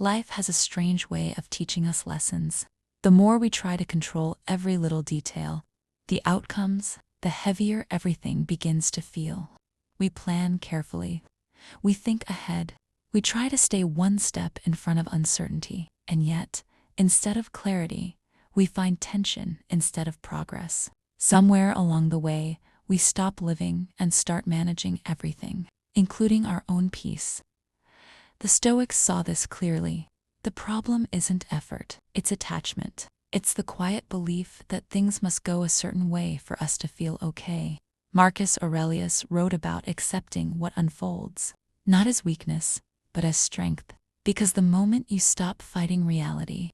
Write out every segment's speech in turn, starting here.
Life has a strange way of teaching us lessons. The more we try to control every little detail, the outcomes, the heavier everything begins to feel. We plan carefully. We think ahead. We try to stay one step in front of uncertainty. And yet, instead of clarity, we find tension instead of progress. Somewhere along the way, we stop living and start managing everything, including our own peace. The Stoics saw this clearly. The problem isn't effort, it's attachment. It's the quiet belief that things must go a certain way for us to feel okay. Marcus Aurelius wrote about accepting what unfolds, not as weakness, but as strength. Because the moment you stop fighting reality,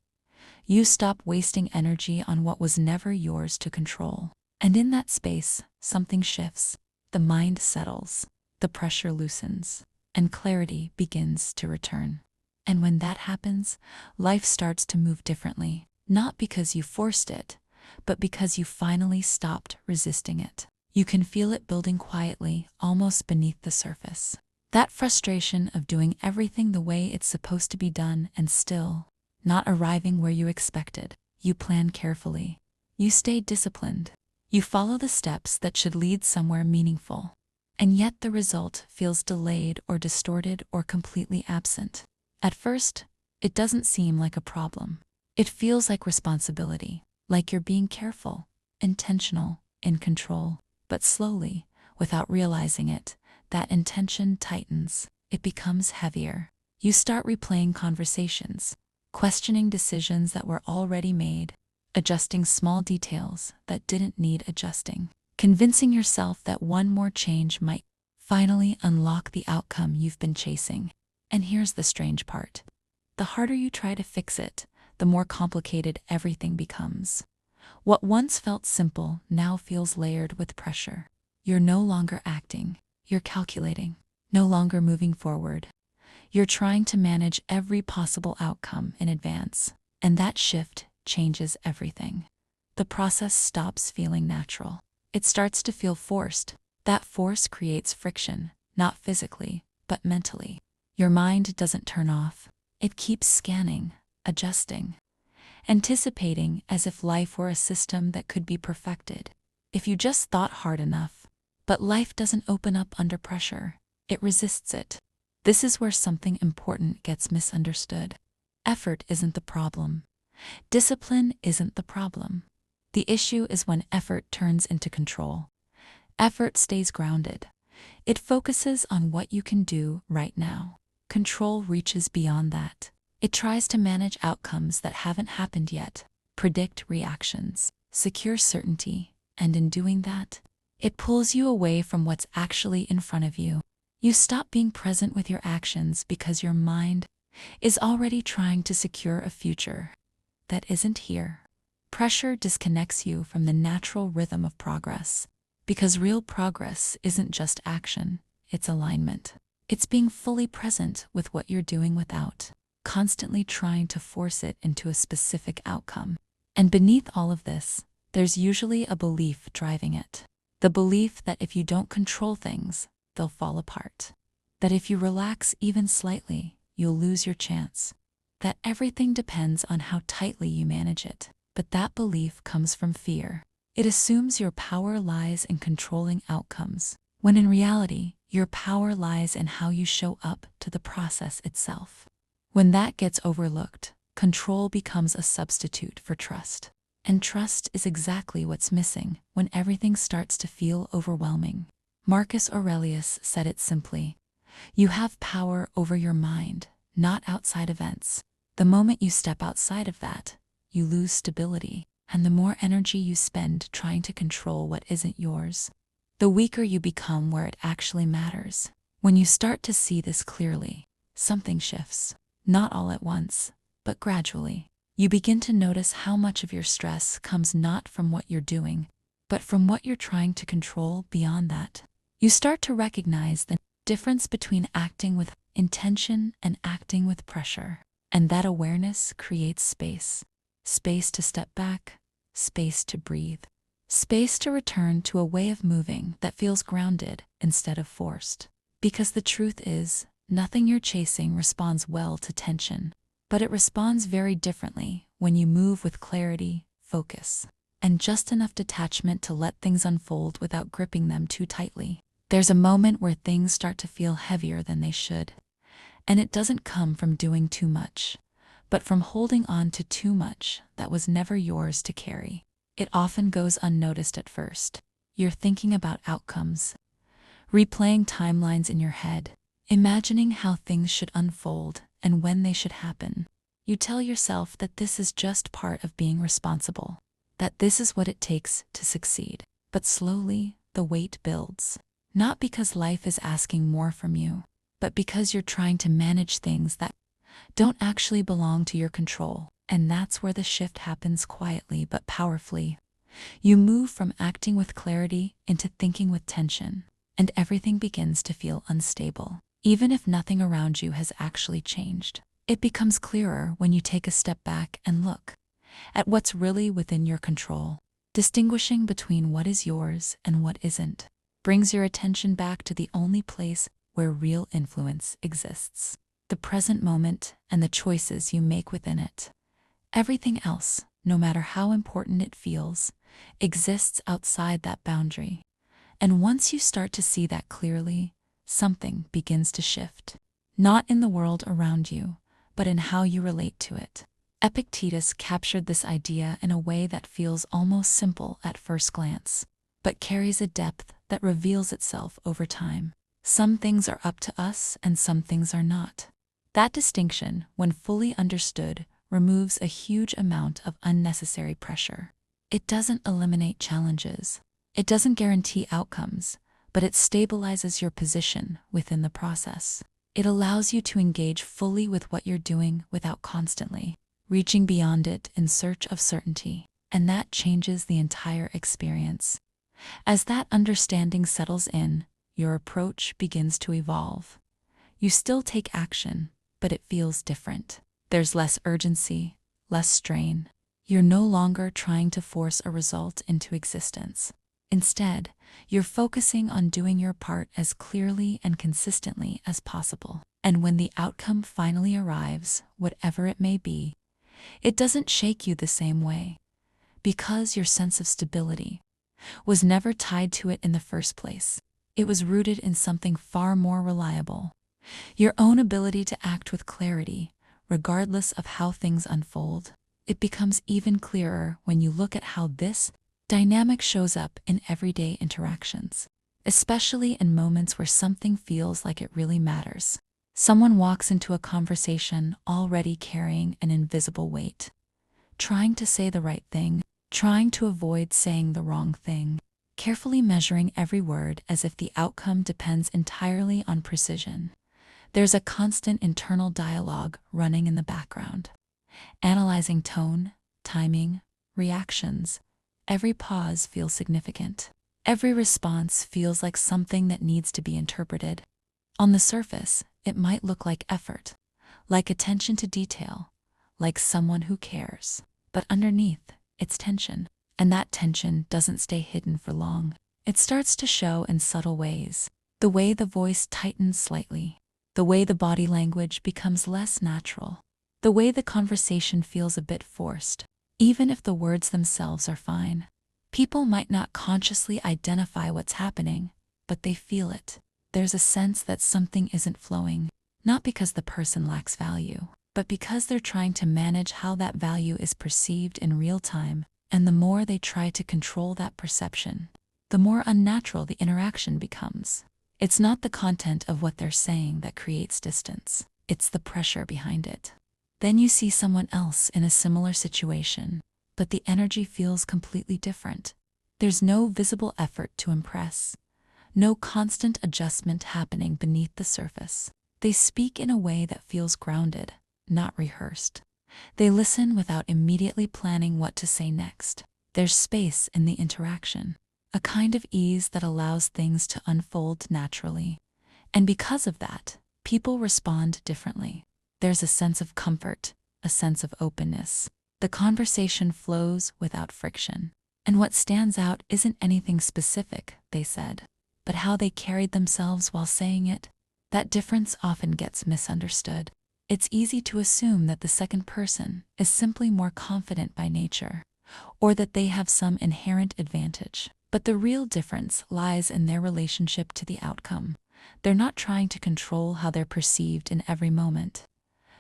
you stop wasting energy on what was never yours to control. And in that space, something shifts. The mind settles, the pressure loosens, and clarity begins to return. And when that happens, life starts to move differently, not because you forced it, but because you finally stopped resisting it. You can feel it building quietly, almost beneath the surface. That frustration of doing everything the way it's supposed to be done and still not arriving where you expected. You plan carefully. You stay disciplined. You follow the steps that should lead somewhere meaningful. And yet the result feels delayed or distorted or completely absent. At first, it doesn't seem like a problem. It feels like responsibility, like you're being careful, intentional, in control. But slowly, without realizing it, that intention tightens. It becomes heavier. You start replaying conversations, questioning decisions that were already made, adjusting small details that didn't need adjusting, convincing yourself that one more change might finally unlock the outcome you've been chasing. And here's the strange part. The harder you try to fix it, the more complicated everything becomes. What once felt simple now feels layered with pressure. You're no longer acting, you're calculating, no longer moving forward. You're trying to manage every possible outcome in advance, and that shift changes everything. The process stops feeling natural. It starts to feel forced. That force creates friction, not physically, but mentally. Your mind doesn't turn off. It keeps scanning, adjusting, anticipating as if life were a system that could be perfected if you just thought hard enough. But life doesn't open up under pressure. It resists it. This is where something important gets misunderstood. Effort isn't the problem. Discipline isn't the problem. The issue is when effort turns into control. Effort stays grounded. It focuses on what you can do right now. Control reaches beyond that. It tries to manage outcomes that haven't happened yet, predict reactions, secure certainty, and in doing that, it pulls you away from what's actually in front of you. You stop being present with your actions because your mind is already trying to secure a future that isn't here. Pressure disconnects you from the natural rhythm of progress, because real progress isn't just action, it's alignment. It's being fully present with what you're doing without constantly trying to force it into a specific outcome. And beneath all of this, there's usually a belief driving it. The belief that if you don't control things, they'll fall apart. That if you relax even slightly, you'll lose your chance. That everything depends on how tightly you manage it. But that belief comes from fear. It assumes your power lies in controlling outcomes, when in reality, your power lies in how you show up to the process itself. When that gets overlooked, control becomes a substitute for trust. And trust is exactly what's missing when everything starts to feel overwhelming. Marcus Aurelius said it simply: you have power over your mind, not outside events. The moment you step outside of that, you lose stability, and the more energy you spend trying to control what isn't yours, the weaker you become where it actually matters. When you start to see this clearly, something shifts. Not all at once, but gradually. You begin to notice how much of your stress comes not from what you're doing, but from what you're trying to control beyond that. You start to recognize the difference between acting with intention and acting with pressure. And that awareness creates space. Space to step back, space to breathe, space to return to a way of moving that feels grounded instead of forced. Because the truth is, nothing you're chasing responds well to tension. But it responds very differently when you move with clarity, focus, and just enough detachment to let things unfold without gripping them too tightly. There's a moment where things start to feel heavier than they should, and it doesn't come from doing too much, but from holding on to too much that was never yours to carry. It often goes unnoticed at first. You're thinking about outcomes, replaying timelines in your head, imagining how things should unfold and when they should happen. You tell yourself that this is just part of being responsible, that this is what it takes to succeed. But slowly, the weight builds. Not because life is asking more from you, but because you're trying to manage things that don't actually belong to your control. And that's where the shift happens quietly but powerfully. You move from acting with clarity into thinking with tension, and everything begins to feel unstable. Even if nothing around you has actually changed, it becomes clearer when you take a step back and look at what's really within your control. Distinguishing between what is yours and what isn't brings your attention back to the only place where real influence exists: the present moment and the choices you make within it. Everything else, no matter how important it feels, exists outside that boundary. And once you start to see that clearly, something begins to shift. Not in the world around you, but in how you relate to it. Epictetus captured this idea in a way that feels almost simple at first glance, but carries a depth that reveals itself over time. Some things are up to us and some things are not. That distinction, when fully understood, removes a huge amount of unnecessary pressure. It doesn't eliminate challenges. It doesn't guarantee outcomes, but it stabilizes your position within the process. It allows you to engage fully with what you're doing without constantly reaching beyond it in search of certainty. And that changes the entire experience. As that understanding settles in, your approach begins to evolve. You still take action, but it feels different. There's less urgency, less strain. You're no longer trying to force a result into existence. Instead, you're focusing on doing your part as clearly and consistently as possible. And when the outcome finally arrives, whatever it may be, it doesn't shake you the same way, because your sense of stability was never tied to it in the first place. It was rooted in something far more reliable: your own ability to act with clarity, regardless of how things unfold. It becomes even clearer when you look at how this dynamic shows up in everyday interactions, especially in moments where something feels like it really matters. Someone walks into a conversation already carrying an invisible weight, trying to say the right thing, trying to avoid saying the wrong thing, carefully measuring every word as if the outcome depends entirely on precision. There's a constant internal dialogue running in the background, analyzing tone, timing, reactions. Every pause feels significant. Every response feels like something that needs to be interpreted. On the surface, it might look like effort, like attention to detail, like someone who cares. But underneath, it's tension. And that tension doesn't stay hidden for long. It starts to show in subtle ways. The way the voice tightens slightly, the way the body language becomes less natural, the way the conversation feels a bit forced, even if the words themselves are fine. People might not consciously identify what's happening, but they feel it. There's a sense that something isn't flowing, not because the person lacks value, but because they're trying to manage how that value is perceived in real time. And the more they try to control that perception, the more unnatural the interaction becomes. It's not the content of what they're saying that creates distance. It's the pressure behind it. Then you see someone else in a similar situation, but the energy feels completely different. There's no visible effort to impress, no constant adjustment happening beneath the surface. They speak in a way that feels grounded, not rehearsed. They listen without immediately planning what to say next. There's space in the interaction, a kind of ease that allows things to unfold naturally. And because of that, people respond differently. There's a sense of comfort, a sense of openness. The conversation flows without friction. And what stands out isn't anything specific, they said, but how they carried themselves while saying it. That difference often gets misunderstood. it's easy to assume that the second person is simply more confident by nature, or that they have some inherent advantage. But the real difference lies in their relationship to the outcome. They're not trying to control how they're perceived in every moment.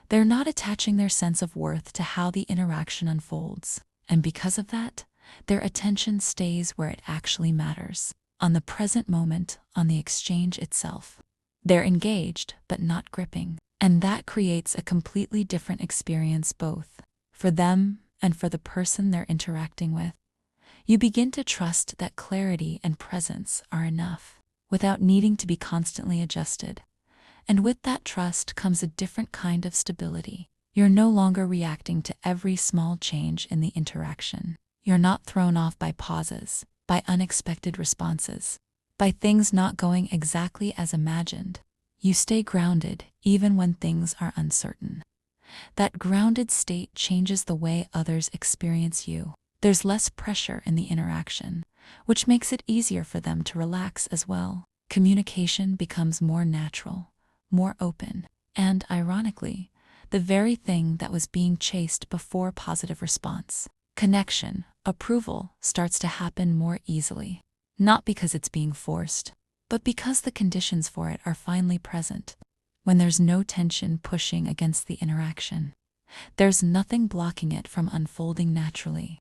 They're not attaching their sense of worth to how the interaction unfolds. And because of that, their attention stays where it actually matters, on the present moment, on the exchange itself. They're engaged, but not gripping. And that creates a completely different experience both for them and for the person they're interacting with. You begin to trust that clarity and presence are enough, without needing to be constantly adjusted. And with that trust comes a different kind of stability. You're no longer reacting to every small change in the interaction. You're not thrown off by pauses, by unexpected responses, by things not going exactly as imagined. You stay grounded even when things are uncertain. That grounded state changes the way others experience you. There's less pressure in the interaction, which makes it easier for them to relax as well. Communication becomes more natural, more open, and, ironically, the very thing that was being chased before positive response, connection, approval, starts to happen more easily. Not because it's being forced, but because the conditions for it are finally present. When there's no tension pushing against the interaction, there's nothing blocking it from unfolding naturally.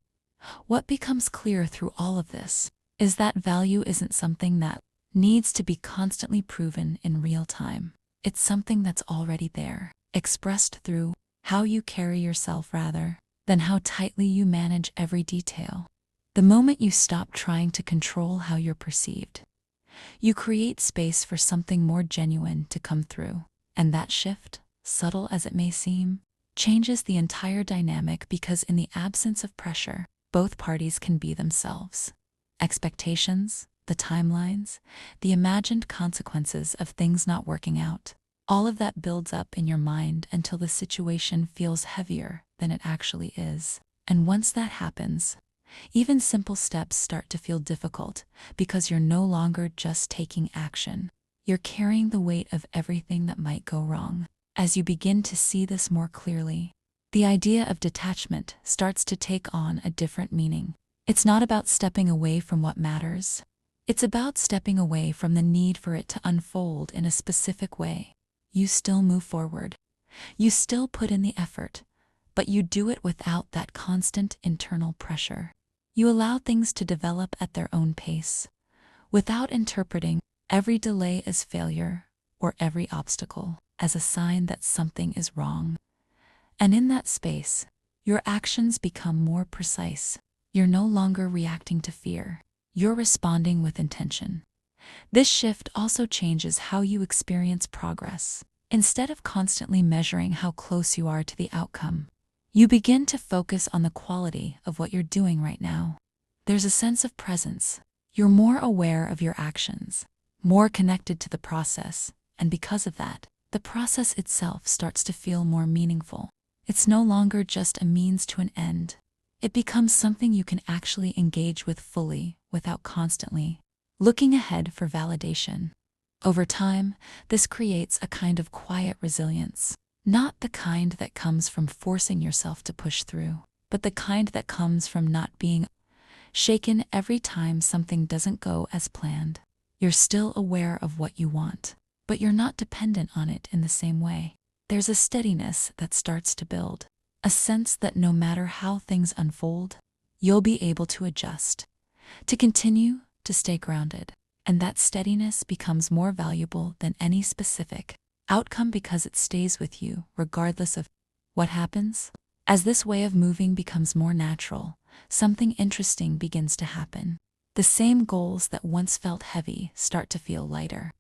What becomes clear through all of this is that value isn't something that needs to be constantly proven in real time. It's something that's already there, expressed through how you carry yourself rather than how tightly you manage every detail. The moment you stop trying to control how you're perceived, you create space for something more genuine to come through. And that shift, subtle as it may seem, changes the entire dynamic because in the absence of pressure, both parties can be themselves. Expectations, the timelines, the imagined consequences of things not working out, all of that builds up in your mind until the situation feels heavier than it actually is. And once that happens, even simple steps start to feel difficult because you're no longer just taking action. You're carrying the weight of everything that might go wrong. As you begin to see this more clearly, the idea of detachment starts to take on a different meaning. It's not about stepping away from what matters. It's about stepping away from the need for it to unfold in a specific way. You still move forward. You still put in the effort, but you do it without that constant internal pressure. You allow things to develop at their own pace, without interpreting every delay as failure or every obstacle as a sign that something is wrong. And in that space, your actions become more precise. You're no longer reacting to fear. You're responding with intention. This shift also changes how you experience progress. Instead of constantly measuring how close you are to the outcome, you begin to focus on the quality of what you're doing right now. There's a sense of presence. You're more aware of your actions, more connected to the process, and because of that, the process itself starts to feel more meaningful. It's no longer just a means to an end. It becomes something you can actually engage with fully without constantly looking ahead for validation. Over time, this creates a kind of quiet resilience, not the kind that comes from forcing yourself to push through, but the kind that comes from not being shaken every time something doesn't go as planned. You're still aware of what you want, but you're not dependent on it in the same way. There's a steadiness that starts to build, a sense that no matter how things unfold, you'll be able to adjust, to continue to stay grounded. And that steadiness becomes more valuable than any specific outcome because it stays with you regardless of what happens. As this way of moving becomes more natural, something interesting begins to happen. The same goals that once felt heavy start to feel lighter,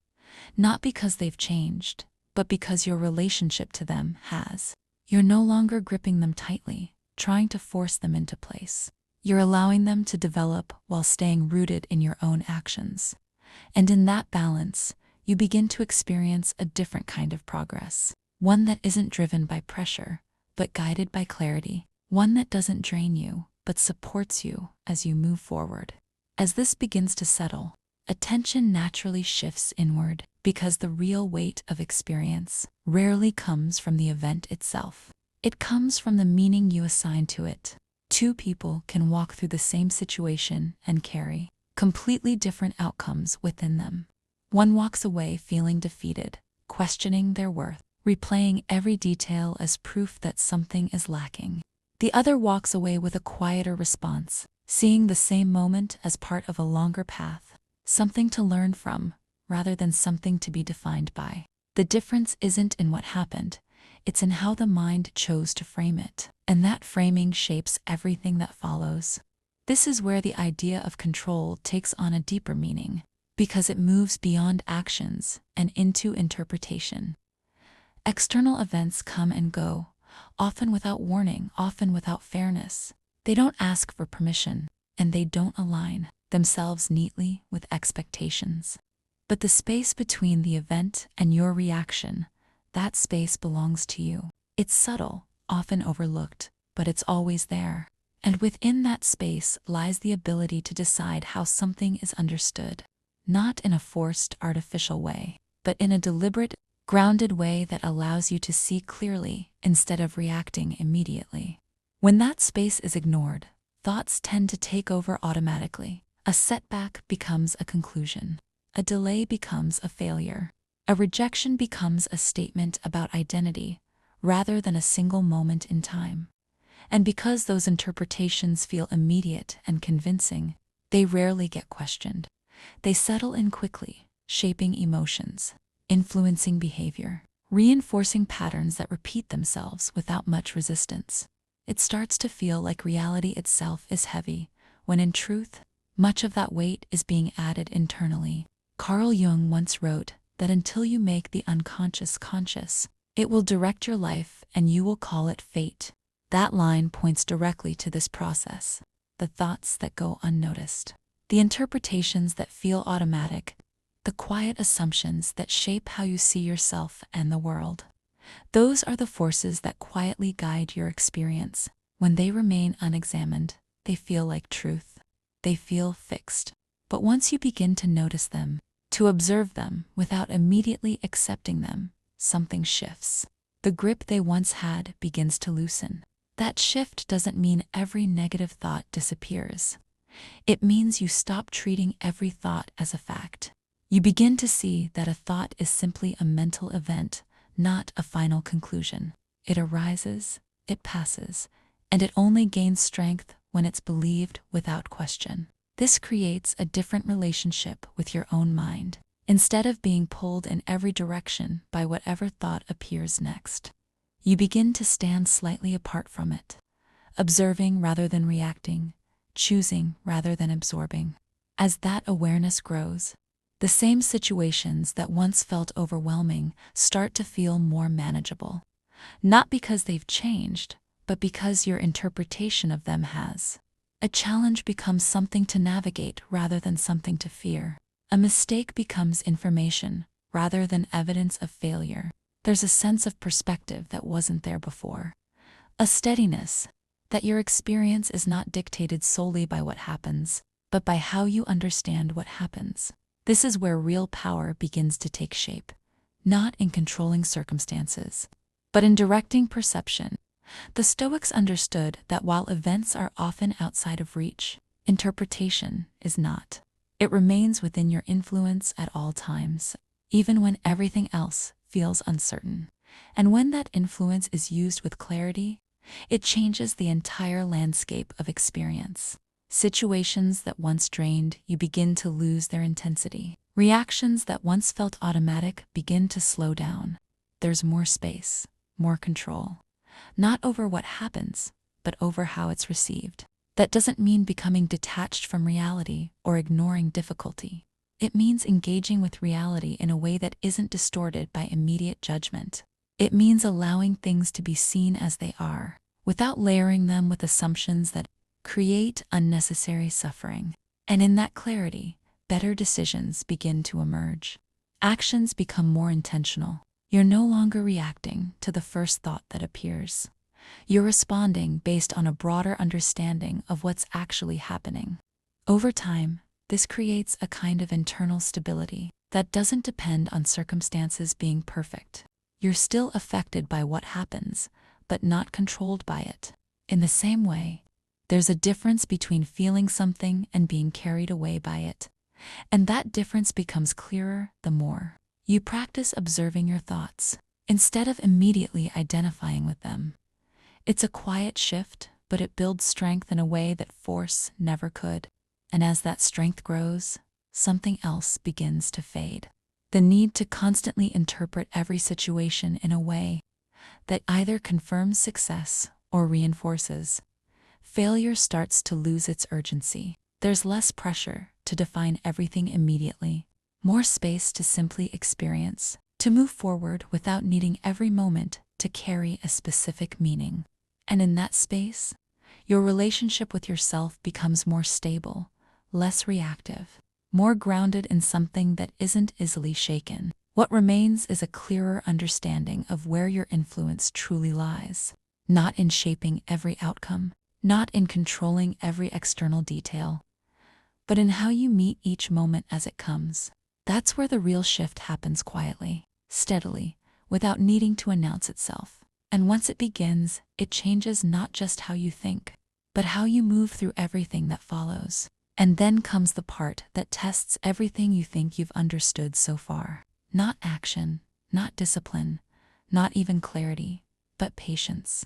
not because they've changed, but because your relationship to them has. You're no longer gripping them tightly, trying to force them into place. You're allowing them to develop while staying rooted in your own actions. And in that balance, you begin to experience a different kind of progress. One that isn't driven by pressure, but guided by clarity. One that doesn't drain you, but supports you as you move forward. As this begins to settle, attention naturally shifts inward because the real weight of experience rarely comes from the event itself. It comes from the meaning you assign to it. Two people can walk through the same situation and carry completely different outcomes within them. One walks away feeling defeated, questioning their worth, replaying every detail as proof that something is lacking. The other walks away with a quieter response, seeing the same moment as part of a longer path, something to learn from, rather than something to be defined by. The difference isn't in what happened, it's in how the mind chose to frame it, and that framing shapes everything that follows. This is where the idea of control takes on a deeper meaning, because it moves beyond actions and into interpretation. External events come and go, often without warning, often without fairness. They don't ask for permission, and they don't align themselves neatly with expectations. But the space between the event and your reaction, that space belongs to you. It's subtle, often overlooked, but it's always there. And within that space lies the ability to decide how something is understood, not in a forced, artificial way, but in a deliberate, grounded way that allows you to see clearly instead of reacting immediately. When that space is ignored, thoughts tend to take over automatically. A setback becomes a conclusion. A delay becomes a failure. A rejection becomes a statement about identity, rather than a single moment in time. And because those interpretations feel immediate and convincing, they rarely get questioned. They settle in quickly, shaping emotions, influencing behavior, reinforcing patterns that repeat themselves without much resistance. It starts to feel like reality itself is heavy, when in truth, much of that weight is being added internally. Carl Jung once wrote that until you make the unconscious conscious, it will direct your life and you will call it fate. That line points directly to this process, the thoughts that go unnoticed, the interpretations that feel automatic, the quiet assumptions that shape how you see yourself and the world. Those are the forces that quietly guide your experience. When they remain unexamined, they feel like truth. They feel fixed. But once you begin to notice them, to observe them without immediately accepting them, something shifts. The grip they once had begins to loosen. That shift doesn't mean every negative thought disappears. It means you stop treating every thought as a fact. You begin to see that a thought is simply a mental event, not a final conclusion. It arises, it passes, and it only gains strength when it's believed without question. This creates a different relationship with your own mind. Instead of being pulled in every direction by whatever thought appears next, you begin to stand slightly apart from it, observing rather than reacting, choosing rather than absorbing. As that awareness grows, the same situations that once felt overwhelming start to feel more manageable. Not because they've changed, but because your interpretation of them has. A challenge becomes something to navigate rather than something to fear. A mistake becomes information rather than evidence of failure. There's a sense of perspective that wasn't there before. A steadiness that your experience is not dictated solely by what happens, but by how you understand what happens. This is where real power begins to take shape, not in controlling circumstances, but in directing perception. The Stoics understood that while events are often outside of reach, interpretation is not. It remains within your influence at all times, even when everything else feels uncertain. And when that influence is used with clarity, it changes the entire landscape of experience. Situations that once drained you begin to lose their intensity. Reactions that once felt automatic begin to slow down. There's more space, more control. Not over what happens, but over how it's received. That doesn't mean becoming detached from reality or ignoring difficulty. It means engaging with reality in a way that isn't distorted by immediate judgment. It means allowing things to be seen as they are, without layering them with assumptions that create unnecessary suffering. And in that clarity, better decisions begin to emerge. Actions become more intentional. You're no longer reacting to the first thought that appears. You're responding based on a broader understanding of what's actually happening. Over time, This creates a kind of internal stability that doesn't depend on circumstances being perfect. You're still affected by what happens, but not controlled by it. In the same way, there's a difference between feeling something and being carried away by it. And that difference becomes clearer the more you practice observing your thoughts, instead of immediately identifying with them. It's a quiet shift, but it builds strength in a way that force never could. And as that strength grows, something else begins to fade. The need to constantly interpret every situation in a way that either confirms success or reinforces failure starts to lose its urgency. There's less pressure to define everything immediately, more space to simply experience, to move forward without needing every moment to carry a specific meaning. And in that space, your relationship with yourself becomes more stable, less reactive, more grounded in something that isn't easily shaken. What remains is a clearer understanding of where your influence truly lies, not in shaping every outcome, not in controlling every external detail, but in how you meet each moment as it comes. That's where the real shift happens quietly, steadily, without needing to announce itself. And once it begins, it changes not just how you think, but how you move through everything that follows. And then comes the part that tests everything you think you've understood so far. Not action, not discipline, not even clarity, but patience.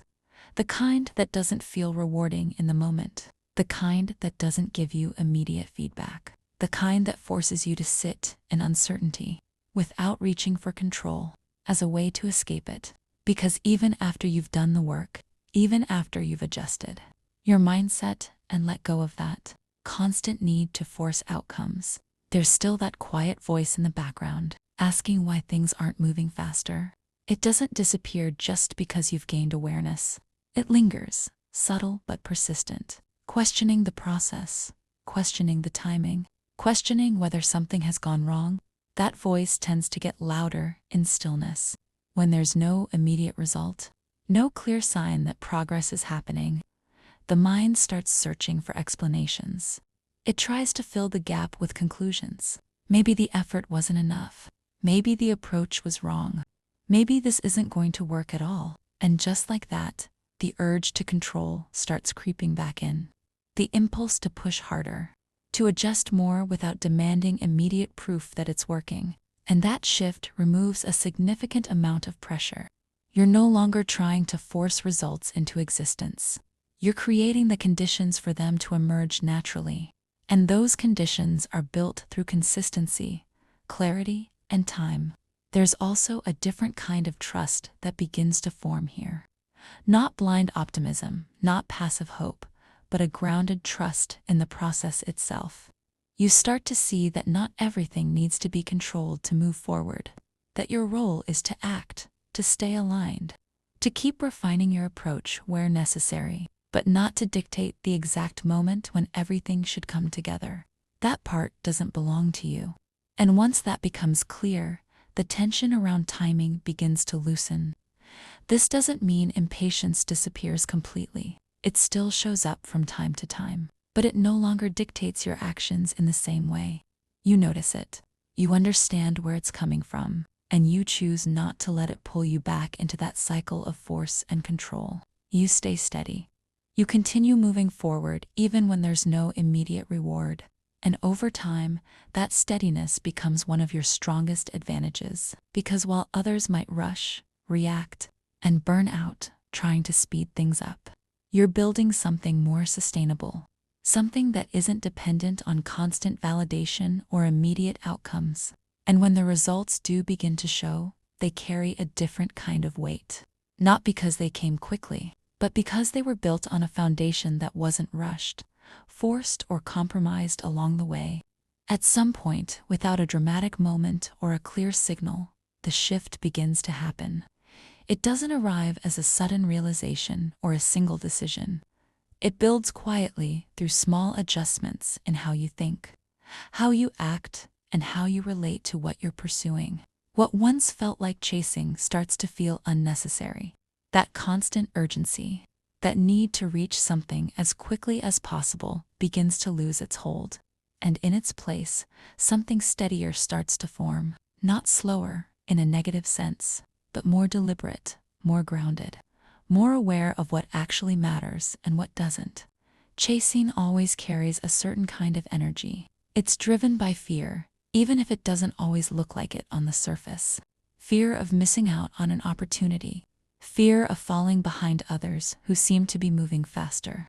The kind that doesn't feel rewarding in the moment. The kind that doesn't give you immediate feedback. The kind that forces you to sit in uncertainty without reaching for control as a way to escape it. Because even after you've done the work, even after you've adjusted your mindset and let go of that constant need to force outcomes, there's still that quiet voice in the background asking why things aren't moving faster. It doesn't disappear just because you've gained awareness. It lingers, subtle but persistent, questioning the process, questioning the timing, questioning whether something has gone wrong. That voice tends to get louder in stillness. When there's no immediate result, no clear sign that progress is happening, the mind starts searching for explanations. It tries to fill the gap with conclusions. Maybe the effort wasn't enough. Maybe the approach was wrong. Maybe this isn't going to work at all. And just like that, the urge to control starts creeping back in. The impulse to push harder, to adjust more without demanding immediate proof that it's working. And that shift removes a significant amount of pressure. You're no longer trying to force results into existence. You're creating the conditions for them to emerge naturally. And those conditions are built through consistency, clarity, and time. There's also a different kind of trust that begins to form here. Not blind optimism, not passive hope, but a grounded trust in the process itself. You start to see that not everything needs to be controlled to move forward, that your role is to act, to stay aligned, to keep refining your approach where necessary, but not to dictate the exact moment when everything should come together. That part doesn't belong to you. And once that becomes clear, the tension around timing begins to loosen. This doesn't mean impatience disappears completely. It still shows up from time to time, but it no longer dictates your actions in the same way. You notice it, you understand where it's coming from, and you choose not to let it pull you back into that cycle of force and control. You stay steady. You continue moving forward even when there's no immediate reward. And over time, that steadiness becomes one of your strongest advantages. Because while others might rush, react, and burn out trying to speed things up, you're building something more sustainable. Something that isn't dependent on constant validation or immediate outcomes. And when the results do begin to show, they carry a different kind of weight. Not because they came quickly, but because they were built on a foundation that wasn't rushed, forced, or compromised along the way. At some point, without a dramatic moment or a clear signal, the shift begins to happen. It doesn't arrive as a sudden realization or a single decision. It builds quietly through small adjustments in how you think, how you act, and how you relate to what you're pursuing. What once felt like chasing starts to feel unnecessary. That constant urgency, that need to reach something as quickly as possible, begins to lose its hold. and in its place, something steadier starts to form, not slower in a negative sense, but more deliberate, more grounded, more aware of what actually matters and what doesn't. Chasing always carries a certain kind of energy. It's driven by fear, even if it doesn't always look like it on the surface. Fear of missing out on an opportunity. Fear of falling behind others who seem to be moving faster.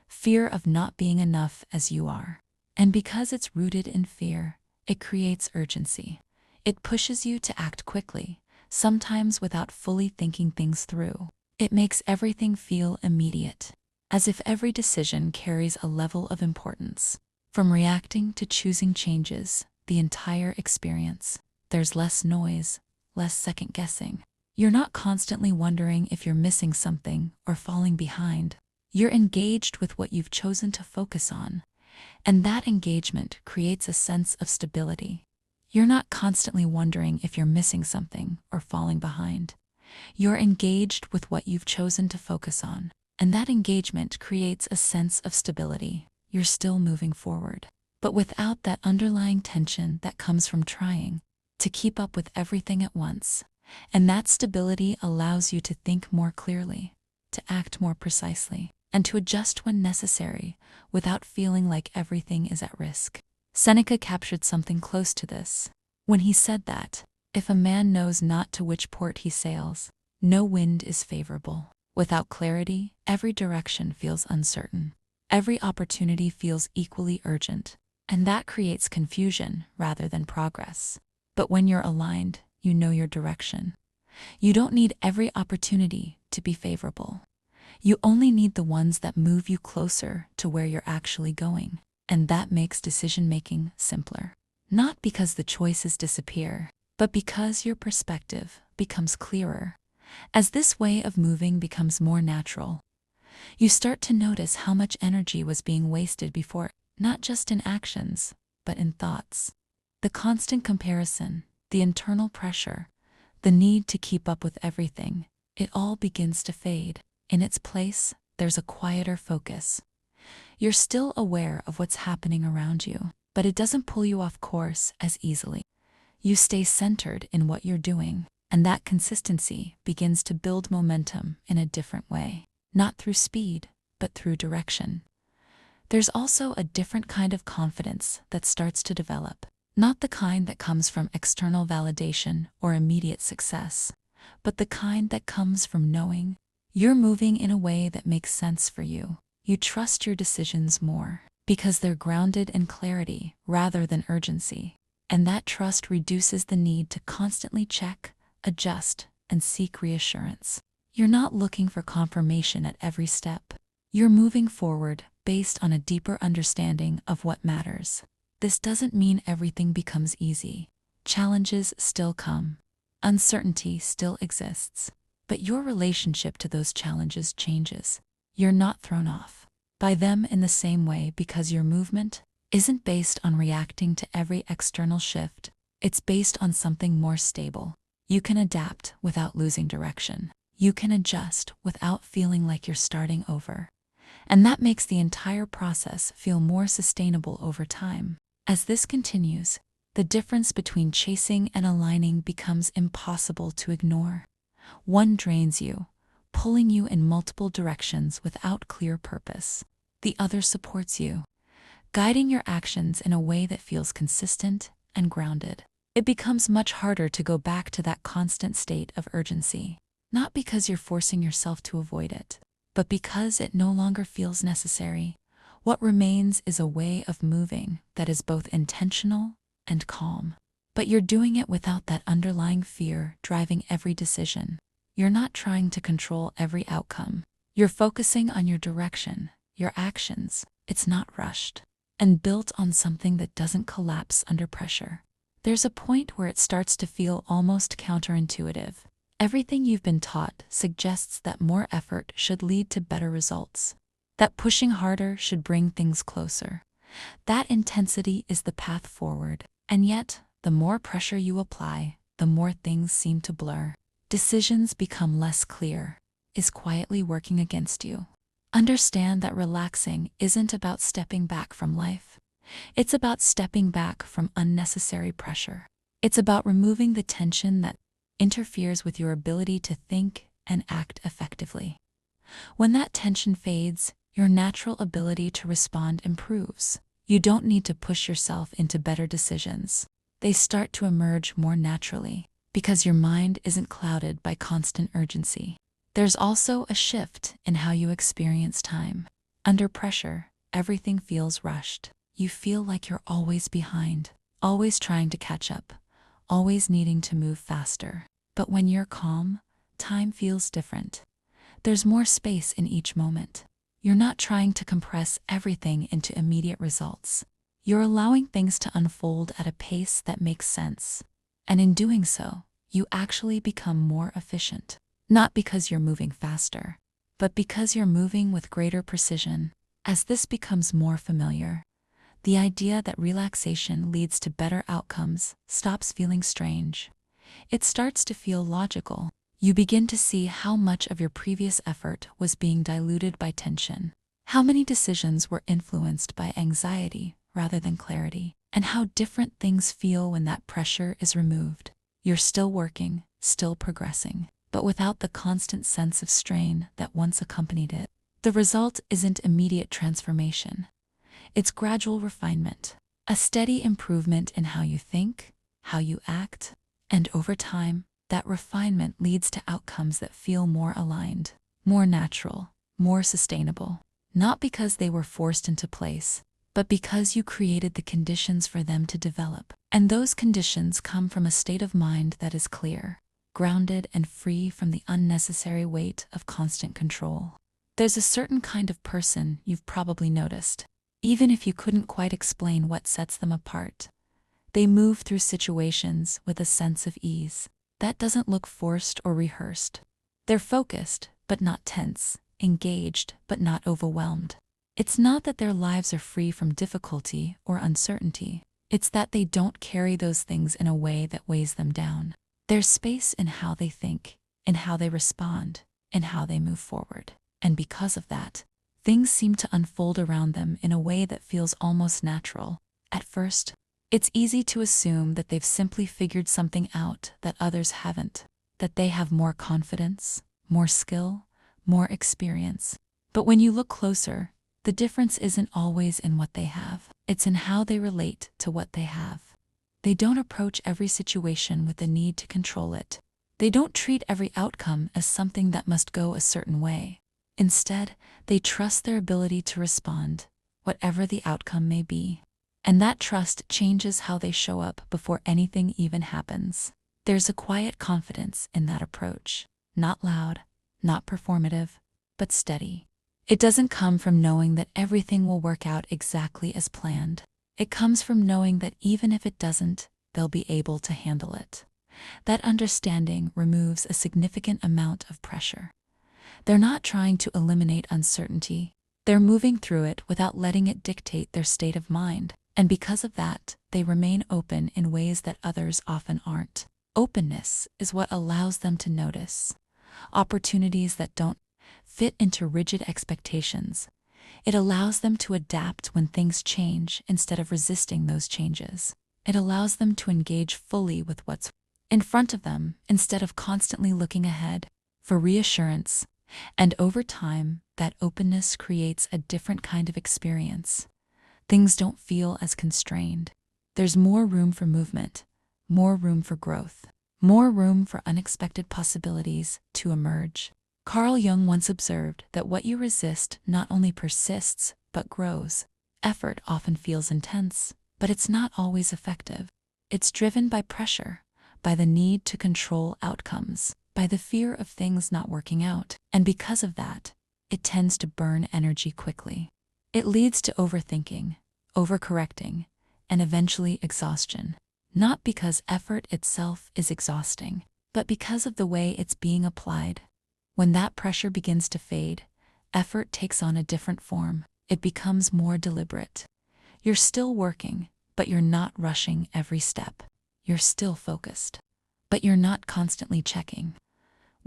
Fear of not being enough as you are. And because it's rooted in fear, it creates urgency. It pushes you to act quickly, sometimes without fully thinking things through. It makes everything feel immediate, as if every decision carries a level of importance. From reacting to choosing changes the entire experience. There's less noise, less second guessing. You're not constantly wondering if you're missing something or falling behind. You're engaged with what you've chosen to focus on, and that engagement creates a sense of stability. You're not constantly wondering if you're missing something or falling behind. You're engaged with what you've chosen to focus on, and that engagement creates a sense of stability. You're still moving forward, but without that underlying tension that comes from trying to keep up with everything at once. And that stability allows you to think more clearly, to act more precisely, and to adjust when necessary without feeling like everything is at risk. Seneca captured something close to this when he said that, if a man knows not to which port he sails, no wind is favorable. Without clarity, every direction feels uncertain. Every opportunity feels equally urgent, and that creates confusion rather than progress. But when you're aligned, you know your direction. You don't need every opportunity to be favorable. You only need the ones that move you closer to where you're actually going, and that makes decision-making simpler. Not because the choices disappear, but because your perspective becomes clearer. As this way of moving becomes more natural, you start to notice how much energy was being wasted before, not just in actions, but in thoughts. The constant comparison, the internal pressure, the need to keep up with everything, it all begins to fade. In its place, there's a quieter focus. You're still aware of what's happening around you, but it doesn't pull you off course as easily. You stay centered in what you're doing, and that consistency begins to build momentum in a different way, not through speed, but through direction. There's also a different kind of confidence that starts to develop, not the kind that comes from external validation or immediate success, but the kind that comes from knowing you're moving in a way that makes sense for you. You trust your decisions more because they're grounded in clarity rather than urgency, and that trust reduces the need to constantly check, adjust, and seek reassurance. You're not looking for confirmation at every step. You're moving forward based on a deeper understanding of what matters. This doesn't mean everything becomes easy. Challenges still come. Uncertainty still exists. But your relationship to those challenges changes. You're not thrown off by them in the same way because your movement isn't based on reacting to every external shift. It's based on something more stable. You can adapt without losing direction. You can adjust without feeling like you're starting over. And that makes the entire process feel more sustainable over time. As this continues, the difference between chasing and aligning becomes impossible to ignore. One drains you, pulling you in multiple directions without clear purpose. The other supports you, guiding your actions in a way that feels consistent and grounded. It becomes much harder to go back to that constant state of urgency, not because you're forcing yourself to avoid it, but because it no longer feels necessary. What remains is a way of moving that is both intentional and calm. But you're doing it without that underlying fear driving every decision. You're not trying to control every outcome. You're focusing on your direction, your actions. It's not rushed and built on something that doesn't collapse under pressure. There's a point where it starts to feel almost counterintuitive. Everything you've been taught suggests that more effort should lead to better results, that pushing harder should bring things closer. That intensity is the path forward, and yet, the more pressure you apply, the more things seem to blur. Decisions become less clear, is quietly working against you. Understand that relaxing isn't about stepping back from life. It's about stepping back from unnecessary pressure. It's about removing the tension that interferes with your ability to think and act effectively. When that tension fades, your natural ability to respond improves. You don't need to push yourself into better decisions. They start to emerge more naturally because your mind isn't clouded by constant urgency. There's also a shift in how you experience time. Under pressure, everything feels rushed. You feel like you're always behind, always trying to catch up, always needing to move faster. But when you're calm, time feels different. There's more space in each moment. You're not trying to compress everything into immediate results. You're allowing things to unfold at a pace that makes sense. And in doing so, you actually become more efficient. Not because you're moving faster, but because you're moving with greater precision. As this becomes more familiar, the idea that relaxation leads to better outcomes stops feeling strange. It starts to feel logical. You begin to see how much of your previous effort was being diluted by tension, how many decisions were influenced by anxiety rather than clarity, and how different things feel when that pressure is removed. You're still working, still progressing, but without the constant sense of strain that once accompanied it. The result isn't immediate transformation. It's gradual refinement, a steady improvement in how you think, how you act, and over time, that refinement leads to outcomes that feel more aligned, more natural, more sustainable. Not because they were forced into place, but because you created the conditions for them to develop. And those conditions come from a state of mind that is clear, grounded, and free from the unnecessary weight of constant control. There's a certain kind of person you've probably noticed, even if you couldn't quite explain what sets them apart. They move through situations with a sense of ease that doesn't look forced or rehearsed. They're focused, but not tense, engaged, but not overwhelmed. It's not that their lives are free from difficulty or uncertainty. It's that they don't carry those things in a way that weighs them down. There's space in how they think, in how they respond, in how they move forward. And because of that, things seem to unfold around them in a way that feels almost natural. At first, it's easy to assume that they've simply figured something out that others haven't, that they have more confidence, more skill, more experience. But when you look closer, the difference isn't always in what they have. It's in how they relate to what they have. They don't approach every situation with the need to control it. They don't treat every outcome as something that must go a certain way. Instead, they trust their ability to respond, whatever the outcome may be. And that trust changes how they show up before anything even happens. There's a quiet confidence in that approach. Not loud, not performative, but steady. It doesn't come from knowing that everything will work out exactly as planned. It comes from knowing that even if it doesn't, they'll be able to handle it. That understanding removes a significant amount of pressure. They're not trying to eliminate uncertainty. They're moving through it without letting it dictate their state of mind. And because of that, they remain open in ways that others often aren't. Openness is what allows them to notice opportunities that don't fit into rigid expectations. It allows them to adapt when things change instead of resisting those changes. It allows them to engage fully with what's in front of them instead of constantly looking ahead for reassurance. And over time, that openness creates a different kind of experience. Things don't feel as constrained. There's more room for movement, more room for growth, more room for unexpected possibilities to emerge. Carl Jung once observed that what you resist not only persists, but grows. Effort often feels intense, but it's not always effective. It's driven by pressure, by the need to control outcomes, by the fear of things not working out. And because of that, it tends to burn energy quickly. It leads to overthinking, overcorrecting, and eventually exhaustion. Not because effort itself is exhausting, but because of the way it's being applied. When that pressure begins to fade, effort takes on a different form. It becomes more deliberate. You're still working, but you're not rushing every step. You're still focused, but you're not constantly checking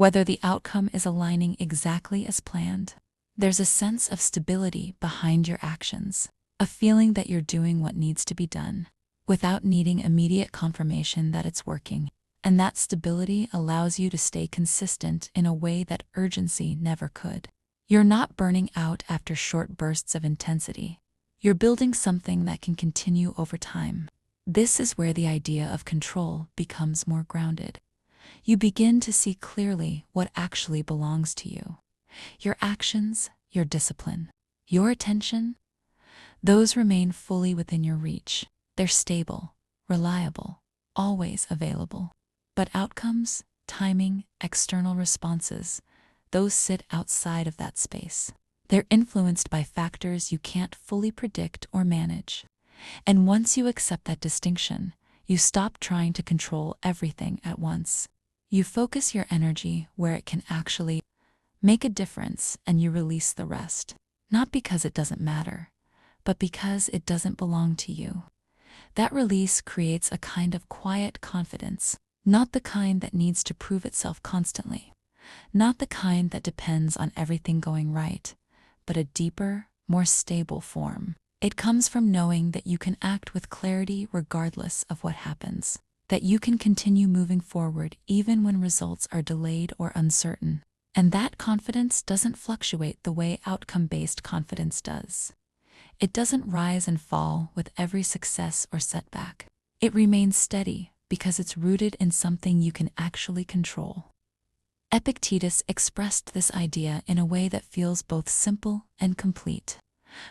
whether the outcome is aligning exactly as planned. There's a sense of stability behind your actions, a feeling that you're doing what needs to be done, without needing immediate confirmation that it's working. And that stability allows you to stay consistent in a way that urgency never could. You're not burning out after short bursts of intensity. You're building something that can continue over time. This is where the idea of control becomes more grounded. You begin to see clearly what actually belongs to you. Your actions, your discipline, your attention, those remain fully within your reach. They're stable, reliable, always available. But outcomes, timing, external responses, those sit outside of that space. They're influenced by factors you can't fully predict or manage. And once you accept that distinction, you stop trying to control everything at once. You focus your energy where it can actually make a difference, and you release the rest. Not because it doesn't matter, but because it doesn't belong to you. That release creates a kind of quiet confidence, not the kind that needs to prove itself constantly, not the kind that depends on everything going right, but a deeper, more stable form. It comes from knowing that you can act with clarity regardless of what happens, that you can continue moving forward even when results are delayed or uncertain. And that confidence doesn't fluctuate the way outcome-based confidence does. It doesn't rise and fall with every success or setback. It remains steady because it's rooted in something you can actually control. Epictetus expressed this idea in a way that feels both simple and complete.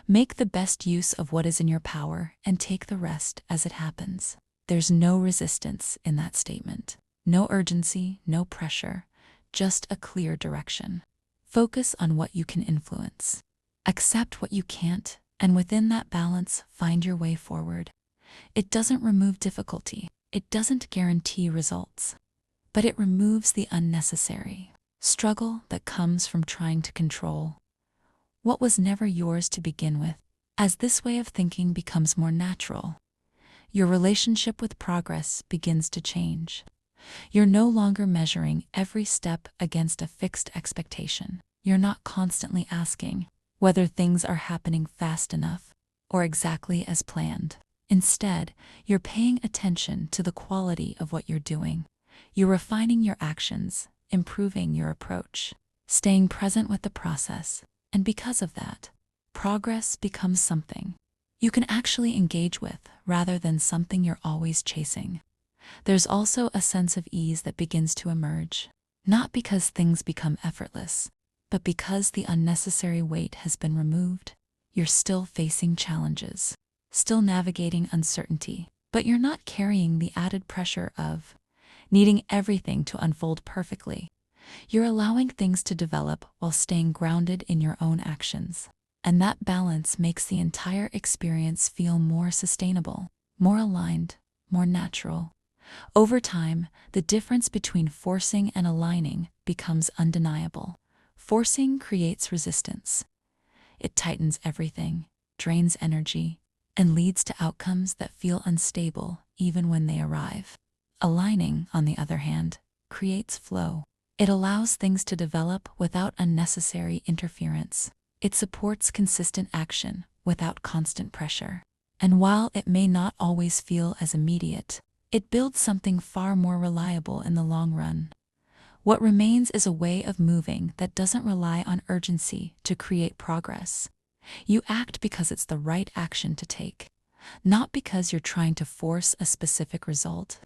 Make the best use of what is in your power and take the rest as it happens. There's no resistance in that statement. No urgency, no pressure, just a clear direction. Focus on what you can influence. Accept what you can't, and within that balance, find your way forward. It doesn't remove difficulty. It doesn't guarantee results. But it removes the unnecessary struggle that comes from trying to control what was never yours to begin with. As this way of thinking becomes more natural, your relationship with progress begins to change. You're no longer measuring every step against a fixed expectation. You're not constantly asking whether things are happening fast enough or exactly as planned. Instead, you're paying attention to the quality of what you're doing. You're refining your actions, improving your approach, staying present with the process, and because of that, progress becomes something you can actually engage with rather than something you're always chasing. There's also a sense of ease that begins to emerge, not because things become effortless, but because the unnecessary weight has been removed. You're still facing challenges, still navigating uncertainty, but you're not carrying the added pressure of needing everything to unfold perfectly. You're allowing things to develop while staying grounded in your own actions. And that balance makes the entire experience feel more sustainable, more aligned, more natural. Over time, the difference between forcing and aligning becomes undeniable. Forcing creates resistance. It tightens everything, drains energy, and leads to outcomes that feel unstable even when they arrive. Aligning, on the other hand, creates flow. It allows things to develop without unnecessary interference. It supports consistent action without constant pressure. And while it may not always feel as immediate, it builds something far more reliable in the long run. What remains is a way of moving that doesn't rely on urgency to create progress. You act because it's the right action to take, not because you're trying to force a specific result.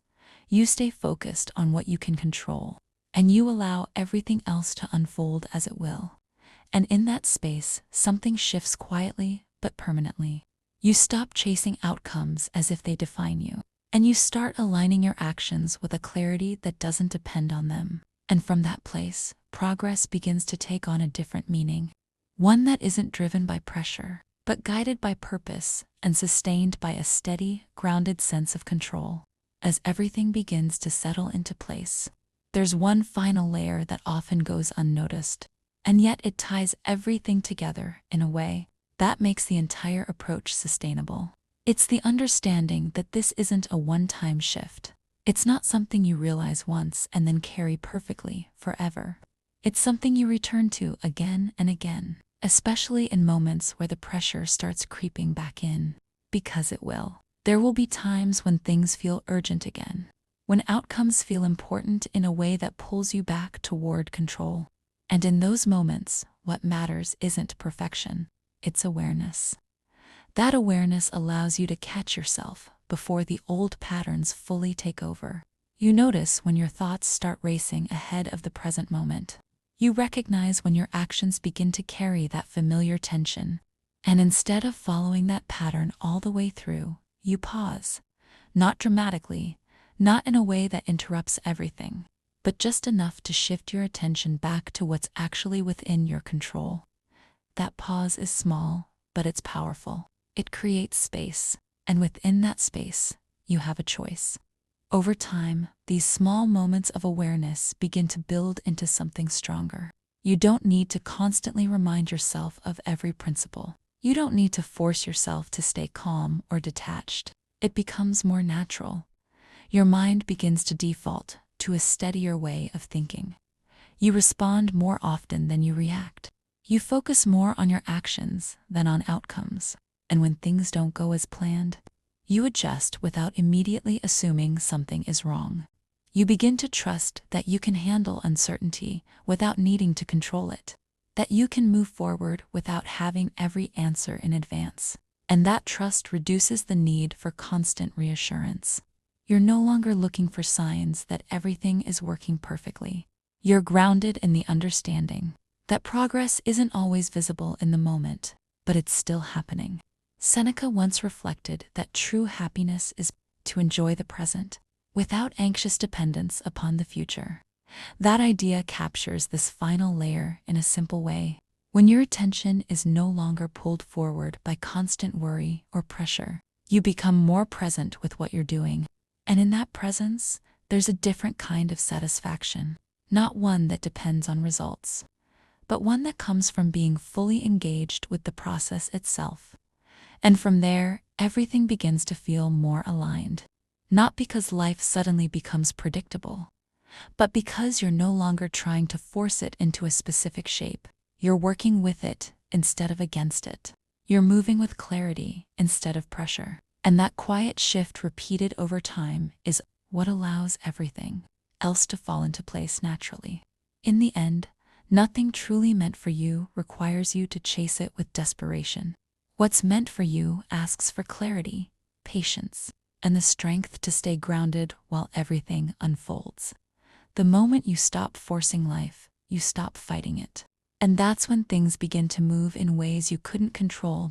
You stay focused on what you can control, and you allow everything else to unfold as it will. And in that space, something shifts quietly but permanently. You stop chasing outcomes as if they define you, and you start aligning your actions with a clarity that doesn't depend on them. And from that place, progress begins to take on a different meaning. One that isn't driven by pressure, but guided by purpose and sustained by a steady, grounded sense of control. As everything begins to settle into place, there's one final layer that often goes unnoticed, and yet it ties everything together in a way that makes the entire approach sustainable. It's the understanding that this isn't a one-time shift. It's not something you realize once and then carry perfectly forever. It's something you return to again and again, especially in moments where the pressure starts creeping back in. Because it will. There will be times when things feel urgent again, when outcomes feel important in a way that pulls you back toward control. And in those moments, what matters isn't perfection, it's awareness. That awareness allows you to catch yourself before the old patterns fully take over. You notice when your thoughts start racing ahead of the present moment. You recognize when your actions begin to carry that familiar tension. And instead of following that pattern all the way through, you pause. Not dramatically, not in a way that interrupts everything, but just enough to shift your attention back to what's actually within your control. That pause is small, but it's powerful. It creates space, and within that space, you have a choice. Over time, these small moments of awareness begin to build into something stronger. You don't need to constantly remind yourself of every principle. You don't need to force yourself to stay calm or detached. It becomes more natural. Your mind begins to default to a steadier way of thinking. You respond more often than you react. You focus more on your actions than on outcomes. And when things don't go as planned, you adjust without immediately assuming something is wrong. You begin to trust that you can handle uncertainty without needing to control it, that you can move forward without having every answer in advance. And that trust reduces the need for constant reassurance. You're no longer looking for signs that everything is working perfectly. You're grounded in the understanding that progress isn't always visible in the moment, but it's still happening. Seneca once reflected that true happiness is to enjoy the present, without anxious dependence upon the future. That idea captures this final layer in a simple way. When your attention is no longer pulled forward by constant worry or pressure, you become more present with what you're doing. And in that presence, there's a different kind of satisfaction, not one that depends on results, but one that comes from being fully engaged with the process itself. And from there, everything begins to feel more aligned. Not because life suddenly becomes predictable, but because you're no longer trying to force it into a specific shape. You're working with it instead of against it. You're moving with clarity instead of pressure. And that quiet shift repeated over time is what allows everything else to fall into place naturally. In the end, nothing truly meant for you requires you to chase it with desperation. What's meant for you asks for clarity, patience, and the strength to stay grounded while everything unfolds. The moment you stop forcing life, you stop fighting it. And that's when things begin to move in ways you couldn't control